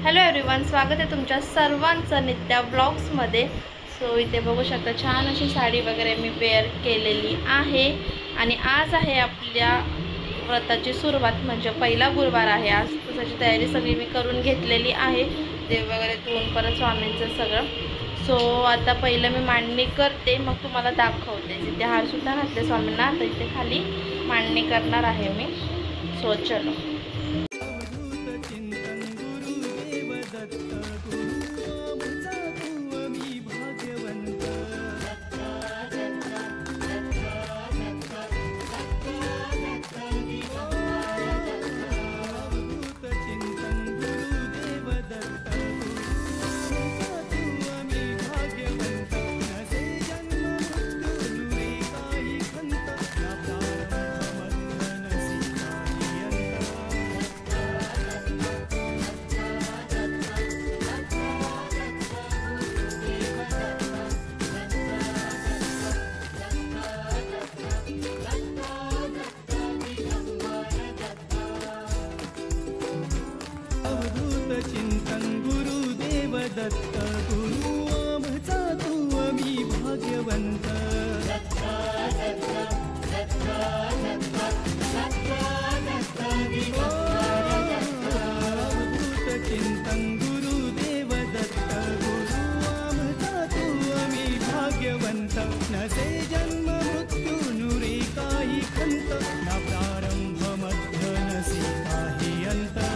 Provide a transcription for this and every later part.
Hello everyone, स्वागत आहे तुमच्या सर्वांचं नित्या ब्लॉग्समध्ये। सो इथे बघू शकता छान अशी साडी वगैरे मी वेअर केलेली आहे आणि आज आहे आपल्या व्रताची सुरुवात, म्हणजे पहिला गुरुवार आहे आज। तर त्याची तयारी सगळी मी करून घेतलेली आहे, देव वगैरे धुवून परत स्वामींचं सगळं। सो आता पहिलं मी मांडणी करते, मग तुम्हाला दाखवते। इथे हारसुद्धा घातले स्वामींना, तर इथे खाली मांडणी करणार आहे मी। सो चलो। दत्त गुरु आमचा तू आम्ही भाग्यवंत। अवधूत चिंतन गुरुदेव दत्त गुरु आमचा तू आम्ही भाग्यवंत। नसे जन्म मृत्यू नुरे काही खंत, ना प्रारंभ मध्य नसे काही अंत।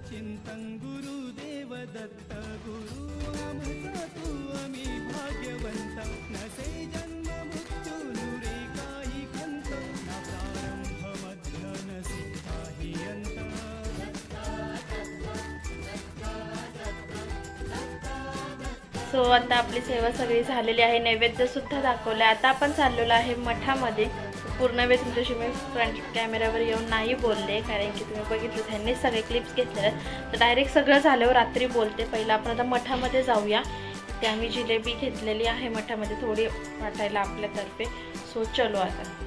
चिंतन गुरुदेव दत्त गुरु आमचा तू आम्ही भाग्यवंत। नसे जन्म मृत्यू नुरे काही खंत, ना प्रारंभ मध्य नसे काही अंत। सो आता आपली सेवा सगळी झालेली आहे, नैवेद्य सुद्धा दाखवलं। आता आपण चाललेलो आहे मठामध्ये। पूर्ण वेळ तुमच्याशी मी फ्रंट कॅमेऱ्यावर येऊन नाही बोलले, कारण की तुम्ही बघितलं त्यांनी सगळे क्लिप्स घेतलेले आहेत। तर डायरेक्ट सगळं झाल्यावर रात्री बोलते। पहिलं आपण आता मठामध्ये जाऊया। ते आम्ही जिलेबी घेतलेली आहे मठामध्ये थोडी वाटायला आपल्यातर्फे। सो चलो आता।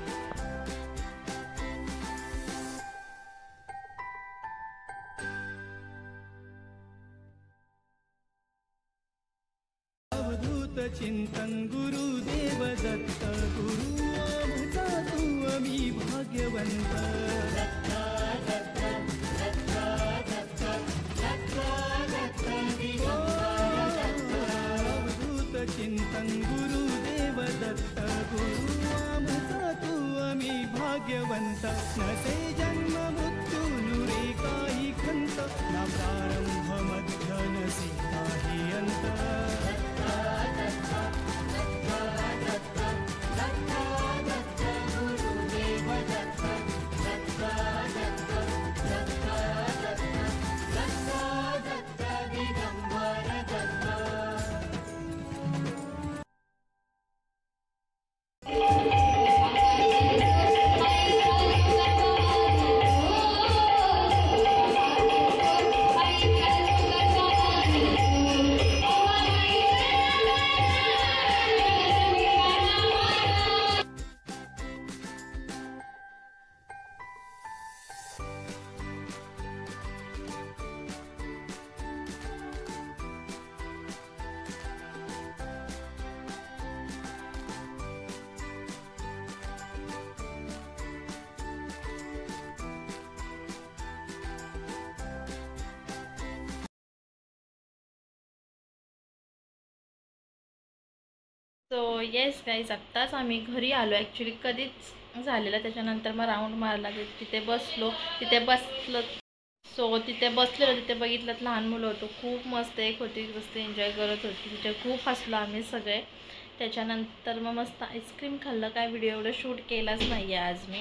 चिंतन गुरुदेव दत्त गुरु आमचा तू आम्ही भाग्यवंत। अवधूत चिंतन गुरुदेव दत्त गुरु आमचा तू आम्ही भाग्यवंत। नसे जन्म मृत्यू नुरे काही खंत, ना प्रारंभ मध्य नसे काही अंत। सो येस गाईज, आत्ताच आम्ही घरी आलो। ॲक्च्युली कधीच झालेलं, त्याच्यानंतर मग राऊंड मारला, तिथे बसलो, तिथे बसलो। सो तिथे बसलेलो, तिथे बघितलं लहान मुलं होतं, खूप मस्त एक होती, मस्त एन्जॉय करत होती, तिथे खूप हसलो आम्ही सगळे. त्याच्यानंतर मग मस्त आईस्क्रीम खाल्लं. काय व्हिडिओ एवढं शूट केलाच नाही आहे आज मी.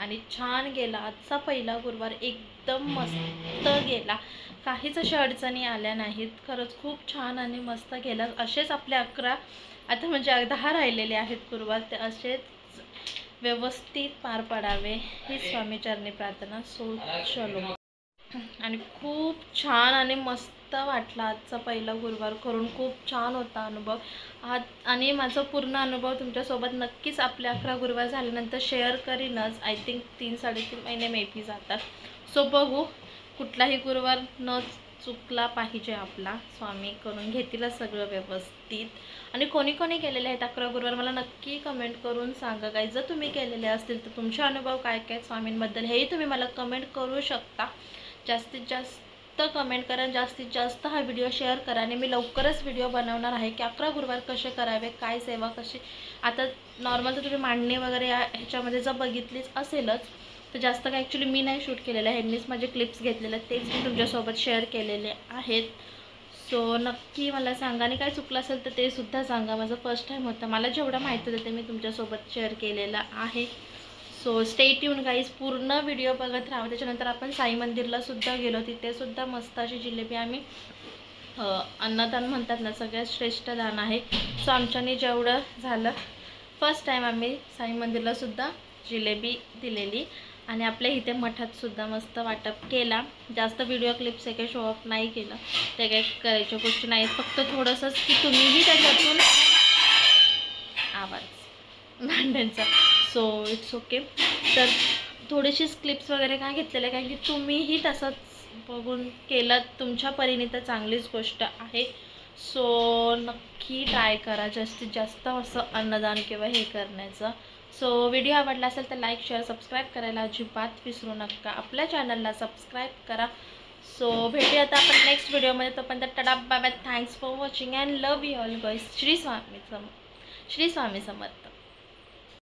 आणि छान गेला आजचा पहिला गुरुवार, एकदम मस्त गेला, काहीच अशा अडचणी आल्या नाहीत. खरंच खूप छान आणि मस्त गेला. असेच आपले 11 आता म्हणजे 10 राहिलेले आहेत गुरुवार, ते असेच व्यवस्थित पार पडावे ही स्वामीचरणी प्रार्थना. सो चलो. आणि खूप छान आणि मस्त वाटला आजचा पहिला गुरुवार करून. खूप छान होता अनुभव आज. आणि माझा पूर्ण अनुभव तुमच्यासोबत नक्कीच आपले 11 गुरुवार झाल्यानंतर शेअर करीनच. आय थिंक 3-3.5 महिने मेबी जातात. सो बघू, कुठलाही गुरुवार न चुकला पाहिजे आपला. स्वामी करून घेतीलच सगळं व्यवस्थित. आणि कोणी कोणी केलेले आहेत 11 गुरुवार मला नक्की कमेंट करून सांगा काय. जर तुम्ही केलेले असतील तर तुमचे अनुभव काय काय स्वामींबद्दल हेही तुम्ही मला कमेंट करू शकता. जास्तीत जास्त कमेंट करा, जास्तीत जास्त हा व्हिडिओ शेअर करा. आणि मी लवकरच व्हिडिओ बनवणार आहे की 11 गुरुवार कसे करावे, काय सेवा कशी. आता नॉर्मल तर तुम्ही मांडणी वगैरे ह्याच्यामध्ये जर बघितलीच असेलच, तर जास्त काय ॲक्च्युली मी नाही शूट केलेलं आहे, ह्यांनीच माझे क्लिप्स घेतलेले आहेत, तेच मी तुमच्यासोबत शेअर केलेले आहेत. सो नक्की मला सांगा. आणि काय चुकलं असेल तर ते सुद्धा सांगा. माझं फर्स्ट टाईम होतं, मला जेवढं माहिती होतं ते मी तुमच्यासोबत शेअर केलेलं आहे. सो स्टे ट्यून गाईज, पूर्ण व्हिडिओ बघत राहा. त्याच्यानंतर आपण साई मंदिरला सुद्धा गेलो, तिथे सुद्धा मस्त अशी जिलेबी आम्ही अन्नदान म्हणतात ना, सगळ्यात श्रेष्ठ दान आहे. सो आमच्याने जेवढं झालं, फर्स्ट टाईम आम्ही साई मंदिरला सुद्धा जिलेबी दिलेली. आणि आपल्या इथे मठात सुद्धा मस्त वाटप केला. जास्त व्हिडिओ क्लिप्स हे काही शो ऑफ नाही केलं, ते काही करायच्या गोष्टी नाहीत. फक्त थोडंसंच की तुम्हीही त्याच्यातून आवाज भांड्यांचा. So it's okay. तर थोडीशीच क्लिप्स वगैरे काय घेतलेल्या, कारण की तुम्हीही तसंच बघून केलं तुमच्या परीने तर चांगलीच गोष्ट आहे. सो नक्की ट्राय करा जास्तीत जास्त असं अन्नदान किंवा हे करण्याचं. सो व्हिडिओ आवडला असेल तर लाईक, शेअर, सबस्क्राईब करायला अजिबात विसरू नका. आपल्या चॅनलला सबस्क्राईब करा. सो भेटूया आता आपण नेक्स्ट व्हिडिओमध्ये. तोपर्यंत tada bye bye. Thanks for watching and love you all guys. Shri Swami Samarth.